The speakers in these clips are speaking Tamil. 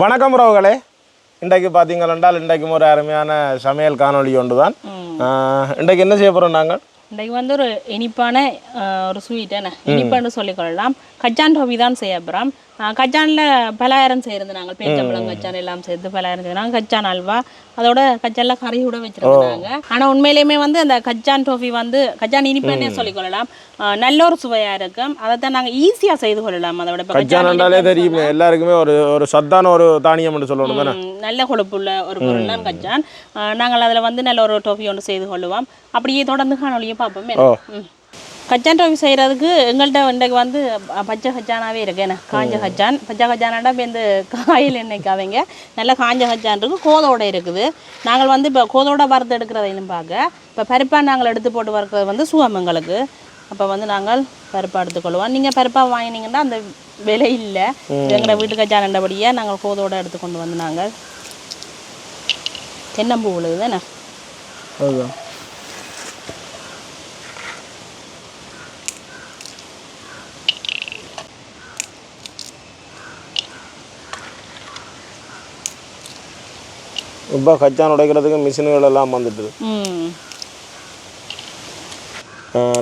வணக்கம் உறவுகளே. இன்றைக்கு பார்த்தீங்கன்னா இன்றைக்கும் ஒரு அருமையான சமையல் காணொளி ஒன்று தான். இன்றைக்கு என்ன செய்ய போகிறோம் நாங்கள்? இன்றைக்கு வந்து ஒரு இனிப்பான ஒரு ஸ்வீட்டான இனிப்பான்னு சொல்லிக்கொள்ளலாம். கச்சான் டோபி தான் செய்ய போகிறோம். கச்சானில் பலகாரம் செய்கிறது நாங்கள் பேச்சம்பளம் கச்சான் எல்லாம் சேர்த்து பலகாரம் செய்யறாங்க. கச்சான் அல்வா அதோட கச்சானில் கறி கூட வச்சுருக்காங்க. ஆனால் உண்மையிலேயுமே வந்து அந்த கச்சான் டோஃபி வந்து கச்சான் இனிப்புன்னே சொல்லிக்கொள்ளலாம். நல்ல ஒரு சுவையாக இருக்கும். அதைத்தான் நாங்கள் ஈஸியாக செய்து கொள்ளலாம். அதோட கச்சானாலே தெரியுமே எல்லாருக்குமே ஒரு சத்தான ஒரு தானியம் என்று சொல்லணும். நல்ல கொழுப்புள்ள ஒரு பொருள் தான் கச்சான். நாங்கள் அதில் வந்து நல்ல ஒரு டோஃபி ஒன்று செய்து கொள்ளுவோம். அப்படியே தொடர்ந்து காணொலியை பார்ப்போமே. கச்சான் டோஃபி செய்கிறதுக்கு எங்கள்கிட்ட இன்றைக்கு வந்து பச்சை கச்சானாகவே இருக்கு. ஏன்னா காஞ்ச கச்சான் பச்சை கச்சானாண்டா இப்போ இந்த காயில் எண்ணெய்க்காதீங்க. நல்லா காஞ்ச கச்சான் இருக்குது, கோதோட இருக்குது. நாங்கள் வந்து இப்போ கோதோட வறுத்து எடுக்கிறதையும் பார்க்க இப்போ பருப்பாக நாங்கள் எடுத்து போட்டு வறுக்கிறது வந்து சுகம் எங்களுக்கு. அப்போ வந்து நாங்கள் பருப்பாக எடுத்துக்கொள்வோம். நீங்கள் பருப்பாக வாங்கினீங்கன்னா அந்த விலை இல்லை. எங்களோட வீட்டு கச்சானண்டபடியே நாங்கள் கோதோடு எடுத்து கொண்டு வந்து நாங்கள் தென்னம்பூ உழுது தானே இப்போ கச்சான் உடைக்கிறதுக்கு மிஷின்கள் எல்லாம் வந்துட்டு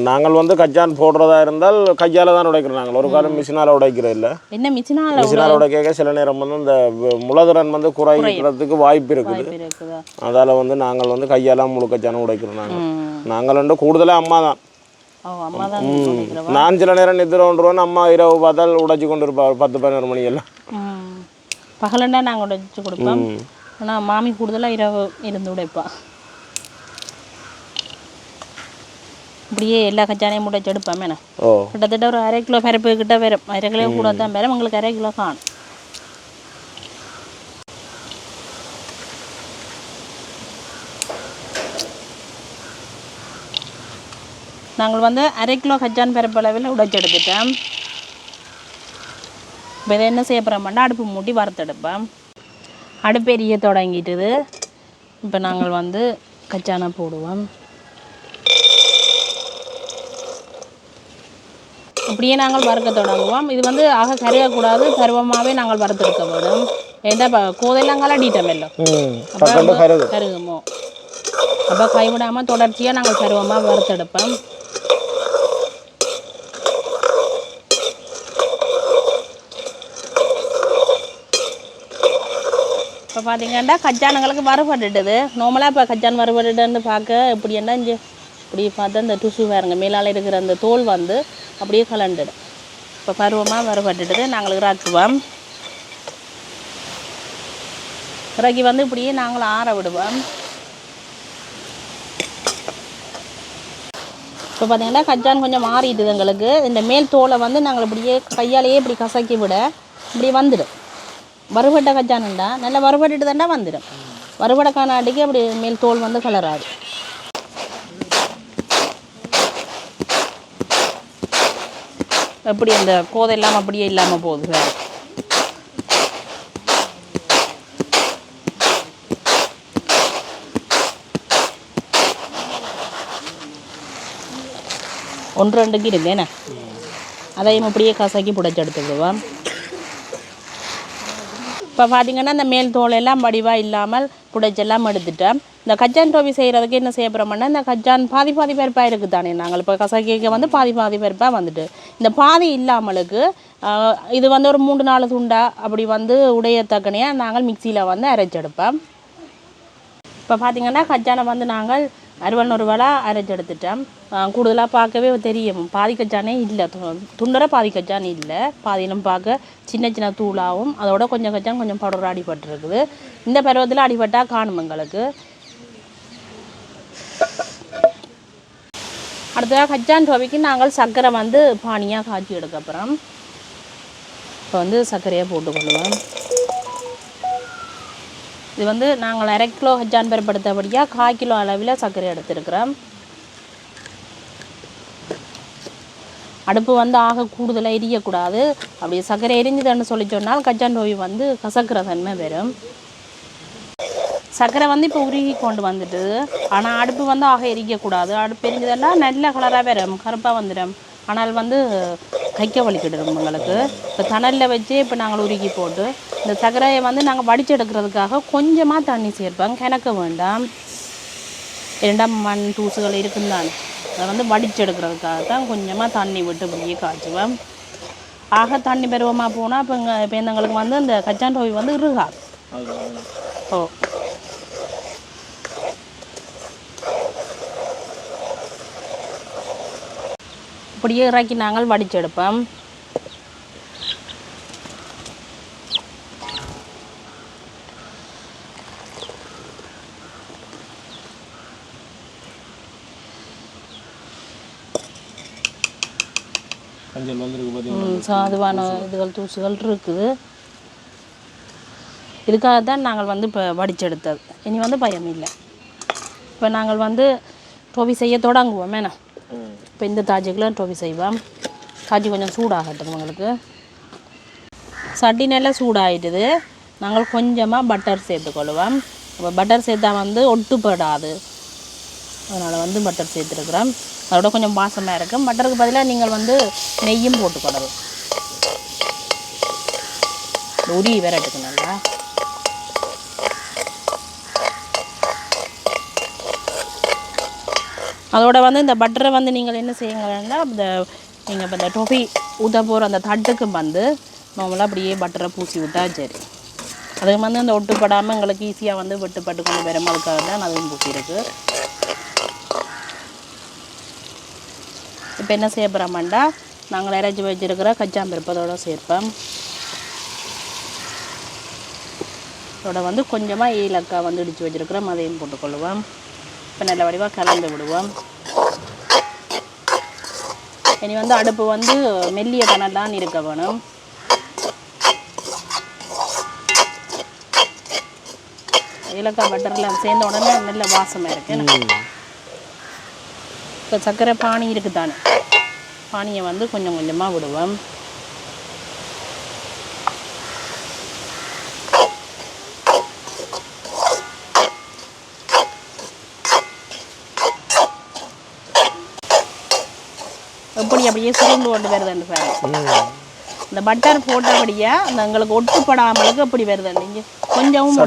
நாங்கள் வந்து கச்சான் போடுறதா இருந்தால் கையால் தான் உடைக்கிறோம். நாங்கள் ஒரு காலம் மிஷினால் உடைக்கிறோம். இல்லை என்ன மிஷினால் உடைக்க சில நேரம் வந்து இந்த முளதிறன் வந்து குறைக்கிறதுக்கு வாய்ப்பு இருக்குது. அதால் வந்து நாங்கள் வந்து கையால் முழு கச்சானம் உடைக்கிறோம். நாங்கள் வந்து கூடுதலாக அம்மா தான். நான் சில நேரம் நிறுவன் அம்மா இரவு பார்த்தால் உடைச்சி கொண்டு இருப்பாள் 10-11 மணி எல்லாம். பகலண்டா நாங்கள் உடைச்சி கொடுப்போம். ஆனால் மாமி கூடுதலாக இரவு இருந்து உடைப்பா. இப்படியே எல்லா கச்சானையும் முடைச்சி எடுப்பேன். மேலே கிட்டத்தட்ட ஒரு 1/2 கிலோ பருப்பு கிட்ட வரும். 1/2 கிலோ கூட தான் வரும். உங்களுக்கு 1/2 கிலோ காணும். நாங்கள் வந்து 1/2 கிலோ கச்சான் பருப்பு அளவில் உடைச்சி எடுத்துட்டேன். இப்போ இதை என்ன செய்ய போகிறோம்னா அடுப்பு மூட்டி வறுத்தெடுப்பேன். அடுப்பு எரிய தொடங்கிட்டுது. இப்போ நாங்கள் வந்து கச்சானை போடுவோம். அப்படியே நாங்கள் வறுக்க தொடங்குவோம். இது வந்து ஆக கரையக்கூடாது, பருவமாகவே நாங்கள் வறுத்தெடுக்க வேணும். ஏன்டா கோதையெல்லாம் கலடிட்டோம் எல்லாம் அப்போ கருகுமோ. அப்போ கைவிடாமல் தொடர்ச்சியாக நாங்கள் பருவமாக வறுத்தெடுப்போம். இப்போ பார்த்தீங்கன்னா கச்சானங்களுக்கு வறுபட்டுட்டுது. நார்மலாக இப்போ கச்சான் வறுபட்டுன்னு பார்க்க இப்படி என்ன இங்கே இப்படி பார்த்தா இந்த டுசு வேறுங்க மேலால் இருக்கிற அந்த தோல் வந்து அப்படியே கலண்டுடும். இப்போ பருவமாக வறுபட்டுட்டுது. நாங்கள் இறக்குவோம். இறக்கி வந்து இப்படியே நாங்கள் ஆற விடுவோம். இப்போ பார்த்தீங்கன்னா கச்சான் கொஞ்சம் மாறிட்டுது எங்களுக்கு. இந்த மேல் தோலை வந்து நாங்கள் இப்படியே கையாலேயே இப்படி கசக்கி விட இப்படி வந்துடும். வறுபட்ட கச்சானுண்டா நல்லா வறுபட்டுட்டு தாண்டா வந்துடும். வறுபடக்கான அடிக்கு அப்படி மேல் தோல் வந்து கலராது. எப்படி அந்த கோதை இல்லாமல் அப்படியே இல்லாமல் போகுது வேறு. ஒன்று ரெண்டுக்கு இருந்தேனே அதையும் அப்படியே கசக்கி புடைச்சி எடுத்துக்கிடுவோம். இப்போ பார்த்திங்கன்னா இந்த மேல் தோலெல்லாம் வடிவாக இல்லாமல் புடைச்செல்லாம் எடுத்துட்டேன். இந்த கச்சான் டோபி செய்கிறதுக்கு என்ன செய்ய போகிறோம்னா இந்த கச்சான் பாதி பருப்பாக இருக்குது தானே. நாங்கள் இப்போ கசக்கிக்க வந்து பாதி பருப்பாக வந்துட்டு இந்த பாதி இல்லாமலுக்கு இது வந்து ஒரு 3-4 துண்டா அப்படி வந்து உடையத்தக்கனையாக நாங்கள் மிக்சியில் வந்து அரைச்செடுப்போம். இப்போ பார்த்திங்கன்னா கச்சானை வந்து நாங்கள் 60 வேளை அரைச்செடுத்துட்டோம். கூடுதலாக பார்க்கவே தெரியும் பாதி கச்சானே இல்லை, துண்டரை பாதி கச்சான் இல்லை. பாதியிலும் பார்க்க சின்ன சின்ன தூளாகவும் அதோட கொஞ்சம் கச்சான் கொஞ்சம் பவுடர் அடிபட்டுருக்குது. இந்த பருவத்தில் அடிபட்டால் காணும் எங்களுக்கு. அடுத்ததாக கச்சான் டோபிக்கு நாங்கள் சர்க்கரை வந்து பானியாக காய்ச்சி எடுக்க அப்புறம் இப்போ வந்து சர்க்கரையாக போட்டுக்கொள்ளுவோம். இது வந்து நாங்கள் 1/2 கிலோ கச்சான் பருப்படுத்தபடியாக 1/4 கிலோ அளவில் சர்க்கரை எடுத்துருக்குறோம். அடுப்பு வந்து ஆக கூடுதலாக எரியக்கூடாது. அப்படி சர்க்கரை எரிஞ்சுதுன்னு சொல்லி சொன்னால் கச்சான் டோபி வந்து கசக்கிற தன்மை வரும். சர்க்கரை வந்து இப்போ உருகி கொண்டு வந்துட்டு, ஆனால் அடுப்பு வந்து ஆக எரிக்கக்கூடாது. அடுப்பு எரிஞ்சதெல்லாம் நல்ல கலராக வரும், கருப்பாக வந்துடும். ஆனால் வந்து கைக்க வலிக்கிடுறோம் எங்களுக்கு. இப்போ தணலில் வச்சு இப்போ நாங்கள் உருக்கி போட்டு இந்த சர்க்கரையை வந்து நாங்கள் வடிச்செடுக்கிறதுக்காக கொஞ்சமாக தண்ணி சேர்ப்போம். கிணக்க வேண்டாம், 2 மண் தூசுகள் இருக்குந்தானே, அதை வந்து வடிச்செடுக்கிறதுக்காக தான் கொஞ்சமாக தண்ணி விட்டு இப்படியே காய்ச்சுவேன். ஆக தண்ணி பருவமாக போனால் இப்போ எங்களுக்கு வந்து இந்த கச்சான் டோவி வந்து இருகாது. ஓ இப்படியே இறக்கி நாங்கள் வடிச்செடுப்போம். சாதுவான இதுகள் தூசுகள் இருக்குது. இதுக்காக தான் நாங்கள் வந்து இப்போ வடிச்செடுத்தது. இனி வந்து பயம் இல்லை. இப்போ நாங்கள் வந்து டோவி செய்ய தொடங்குவோம். ஏன்னா இப்போ இந்த தாஜிக்குள்ள டோவி செய்வோம். தாஜி கொஞ்சம் சூடாகட்டும் உங்களுக்கு. சட்டி நல்லா சூடாகிட்டுது. நாங்கள் கொஞ்சமாக பட்டர் சேர்த்துக்கொள்ளுவோம். இப்போ பட்டர் சேர்த்தா வந்து ஒட்டுப்படாது, அதனால் வந்து பட்டர் சேர்த்துருக்குறோம். அதோட கொஞ்சம் வாசமாக இருக்கும். பட்டருக்கு பதிலாக நீங்கள் வந்து நெய்யும் போட்டுக்கொள்ளலாம். உரி விரட்டுக்கு நல்லா. அதோட வந்து இந்த பட்டரை வந்து நீங்கள் என்ன செய்யுங்கன்னா, நீங்கள் இப்போ இந்த டொஃபி ஊற்ற போகிற அந்த தட்டுக்கு வந்து நார்மலாக அப்படியே பட்டரை பூசி விட்டால் சரி. அதுக்கு வந்து அந்த ஒட்டுப்படாமல் எங்களுக்கு ஈஸியாக வந்து வெட்டுப்பட்டு கொண்டு வரும். அதுக்காக தான் அதுவும் பூசியிருக்கு. இப்போ என்ன செய்ய போகிறோம்டா, நாங்கள் இறைச்சி வச்சுருக்கிற கச்சாம்பருப்பு அதோட சேர்ப்போம். அதோட வந்து கொஞ்சமாக ஏலக்காய் வந்து இடித்து வச்சுருக்கிறோம், அதையும் போட்டுக்கொள்ளுவோம். இப்போ நல்ல வடிவாக கலந்து விடுவோம். இனி வந்து அடுப்பு வந்து மெல்லிய கனல் இருக்க வேணும். ஏலக்காய் பட்டரில் சேர்ந்த உடனே நல்ல வாசமாக இருக்குது. இப்போ சர்க்கரை பானி இருக்குது தானே, பானியை வந்து கொஞ்சம் கொஞ்சமாக விடுவோம். எப்படி அப்படியே சுருண்டு கொண்டு வருதுன்னு பாருங்க. இந்த பட்டர் போட்டபடியா அந்த எங்களுக்கு ஒட்டுப்படாமலுக்கு அப்படி வருது. இங்கே கொஞ்சமும்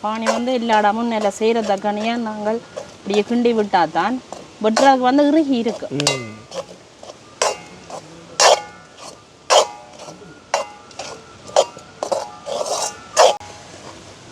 பானி வந்து எல்லா இடமும் நல்லா செய்கிறதக்கனையாக நாங்கள் இப்படியே கிண்டி விட்டால் தான் வெட்டுறதுக்கு வந்து இறுகி இருக்கு.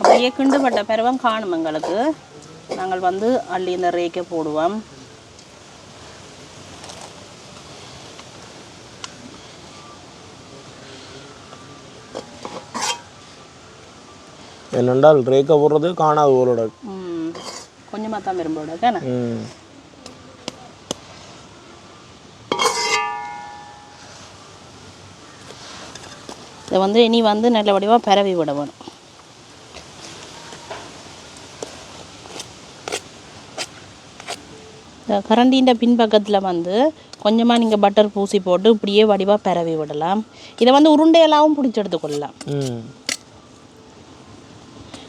அப்படியே கிண்டுபட்ட பிறவும் காணும் எங்களுக்கு. நாங்கள் வந்து அள்ளி இந்த ரேக்கை போடுவோம். என்னென்றால் ரேக்கை போடுறது காணாது ஊரோட கொஞ்சமாக தான் விரும்போட தானே. இதை வந்து இனி வந்து நல்ல வடிவாக பரவி விடணும். இந்த கரண்டின்ற பின்பக்கத்தில் வந்து கொஞ்சமாக நீங்கள் பட்டர் பூசி போட்டு இப்படியே வடிவாக பரவி விடலாம். இதை வந்து உருண்டையெல்லாம் பிடிச்சி எடுத்துக்கொள்ளலாம்.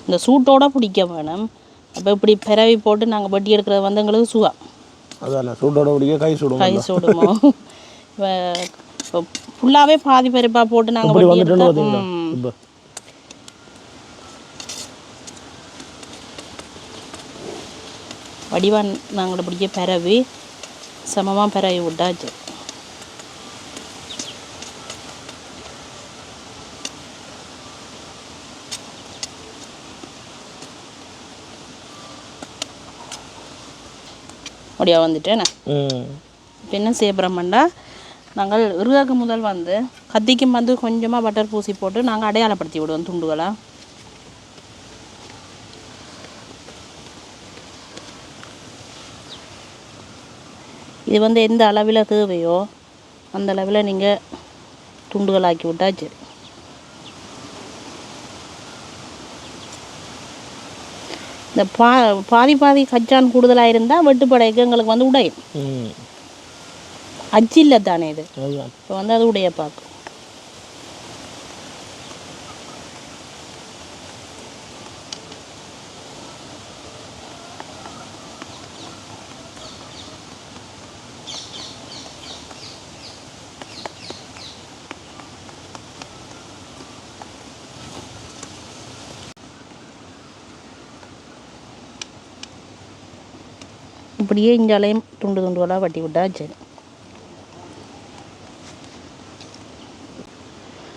இந்த சூட்டோடு பிடிக்க வேணும். அப்போ இப்படி பரவி போட்டு நாங்கள் வட்டி எடுக்கிறது வந்து எங்களுக்கு சுகம். அதான் சூட்டோட பிடிக்க கை சுடும். கை சுடுமோ. இப்போ ஃபுல்லாகவே பாதி பருப்பாக போட்டு நாங்கள் வட்டி எடுத்தோம். வடிவான் நாங்கள் இப்படியே பரவி சமமாக பரவி விட்டாச்சு. அப்படியா வந்துட்டேண்ணே. இப்போ என்ன செய்யப்படுறோம்னா, நாங்கள் இறுகாக்கு முதல் வந்து கத்திக்கும் வந்து கொஞ்சமாக பட்டர் பூசி போட்டு நாங்கள் அடையாளப்படுத்தி விடுவோம் துண்டுகளாக. இது வந்து எந்த அளவில் தேவையோ அந்த அளவில் நீங்கள் துண்டுகளாக்கி விட்டால் சரி. இந்த பாதி பாதி கச்சான் கூடுதலாக இருந்தால் வெட்டுப்படைக்கு எங்களுக்கு வந்து உடையும். அச்சு இல்லை தானே இது, இப்போ வந்து அது உடைய பார்க்கும். இப்படியே இஞ்சாலையும் துண்டு துண்டுகளாக வட்டி விட்டா சரி.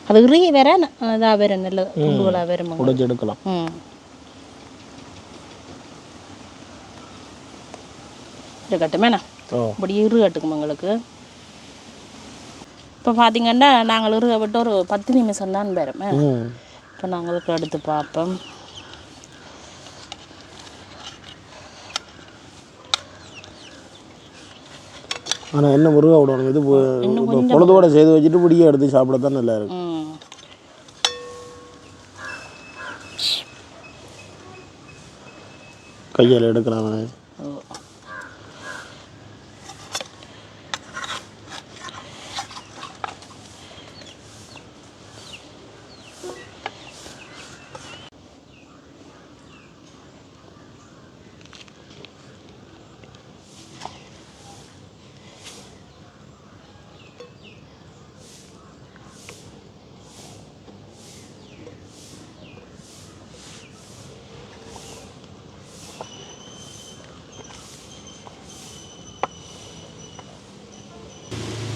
அது இறுகி வேற இதாக வேற நல்ல துண்டுகளாக வேற உடைச்சு எடுக்கலாம். இருக்கட்டுமேண்ணா இப்படி இறுகட்டுக்கும் எங்களுக்கு. இப்போ பார்த்தீங்கன்னா நாங்கள் இறுக விட்டு ஒரு 10 நிமிஷம் தான் வரும். இப்போ நாங்களுக்கு எடுத்து பார்ப்போம். ஆனால் என்ன முருகா விடணும், இது பொழுதோட செய்து வச்சுட்டு பிடிக்க எடுத்து சாப்பிட தான் நல்லா இருக்கு. கையால் எடுக்கலாம்.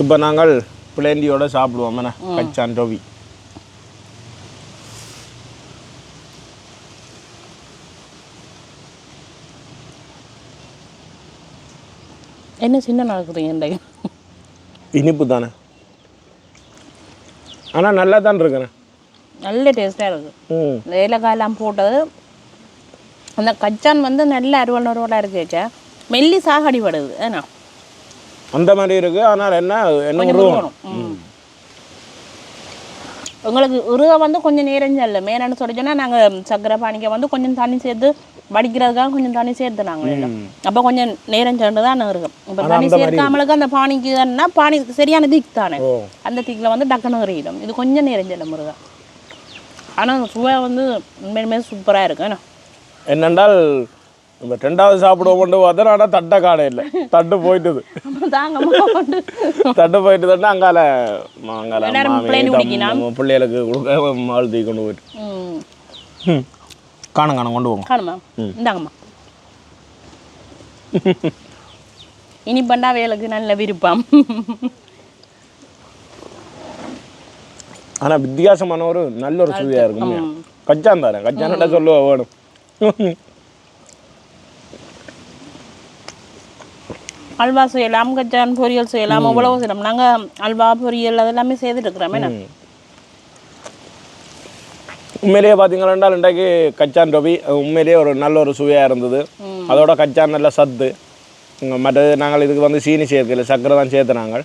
இப்போ நாங்கள் பிளேண்டியோட சாப்பிடுவோம். கச்சான் டோவி என்ன சின்ன நடக்குதுங்க. இனிப்பு தானே, ஆனால் நல்லா தான் இருக்குண்ணே, நல்ல டேஸ்ட்டாக இருக்குது. ஏலக்காயெல்லாம் போட்டது. அந்த கச்சான் வந்து நல்ல அறுவல் நறுவலாக இருக்கு. மெல்லி சாகடி படுது ஏன்னா அந்த மாதிரி இருக்கு. ஆனால் என்ன உங்களுக்கு உருக வந்து கொஞ்சம் நேரஞ்சல்ல மேனு சொல்லிச்சோன்னா நாங்கள் சக்கரை பானிக்க வந்து கொஞ்சம் தண்ணி சேர்த்து வடிக்கிறதுக்காக கொஞ்சம் தண்ணி சேர்த்து நாங்கள் அப்போ கொஞ்சம் நேரஞ்சண்டு தான் இருக்கும். இப்போ தண்ணி சேர்க்காமலுக்கு அந்த பானிக்கு தானே பானி சரியான திக் தானே, அந்த திக்கில் வந்து டக்குன்னு எறியிடும். இது கொஞ்சம் நேரஞ்சல்ல முருகா. ஆனால் சுவை வந்து உண்மையுமே சூப்பராக இருக்கு. என்னென்றால் நம்ம 2வது சாப்பிடுவோம் கொண்டு பார்த்தா ஆனால் தட்டை காண இல்லை, தட்டு போயிட்டுது. தட்டு போயிட்டு தட்டா அங்கால பிள்ளைகளுக்கு கொடுக்க மால் தூக்கி கொண்டு போயிட்டு காணும் கொண்டு போங்க. காணுமா இந்தாங்கம்மா. இனி பண்ணா வேலைக்கு நல்ல விருப்பம். ஆனால் வித்தியாசமான ஒரு நல்ல ஒரு சுவையாக இருக்கும். கச்சான் தானே, கச்சான்டா சொல்லுவா வேணும். அல்வா செய்யலாம், கச்சான் பொரியல் செய்யலாம், அவ்வளவு செய்யலாம். நாங்கள் அல்வா பொரியல் அதெல்லாமே செய்துட்டு இருக்கிறோமே. உண்மையிலேயே பார்த்தீங்கன்னா இன்றைக்கு கச்சான் டோபி உண்மையிலேயே ஒரு நல்ல ஒரு சுவையாக இருந்தது. அதோட கச்சான் நல்ல சத்து. மற்றது நாங்கள் இதுக்கு வந்து சீனி சேர்க்கல, சர்க்கரை தான் சேர்த்து நாங்கள்.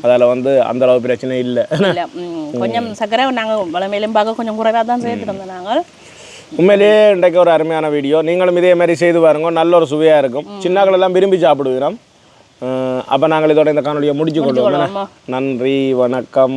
அதில் வந்து அந்த அளவு பிரச்சனை இல்லை. கொஞ்சம் சர்க்கரை நாங்கள் வளமையிலும் பார்க்க கொஞ்சம் குறைவாக தான் சேர்த்துருந்தோம் நாங்கள். உண்மையிலேயே இன்றைக்கு ஒரு அருமையான வீடியோ. நீங்களும் இதே மாதிரி செய்து பாருங்க, நல்ல ஒரு சுவையாக இருக்கும். சின்னாக்கள் எல்லாம் விரும்பி சாப்பிடுவோம். அப்போ நாங்கள் இதோட இந்த காணொலியை முடிச்சு கொள்வோம். நன்றி, வணக்கம்.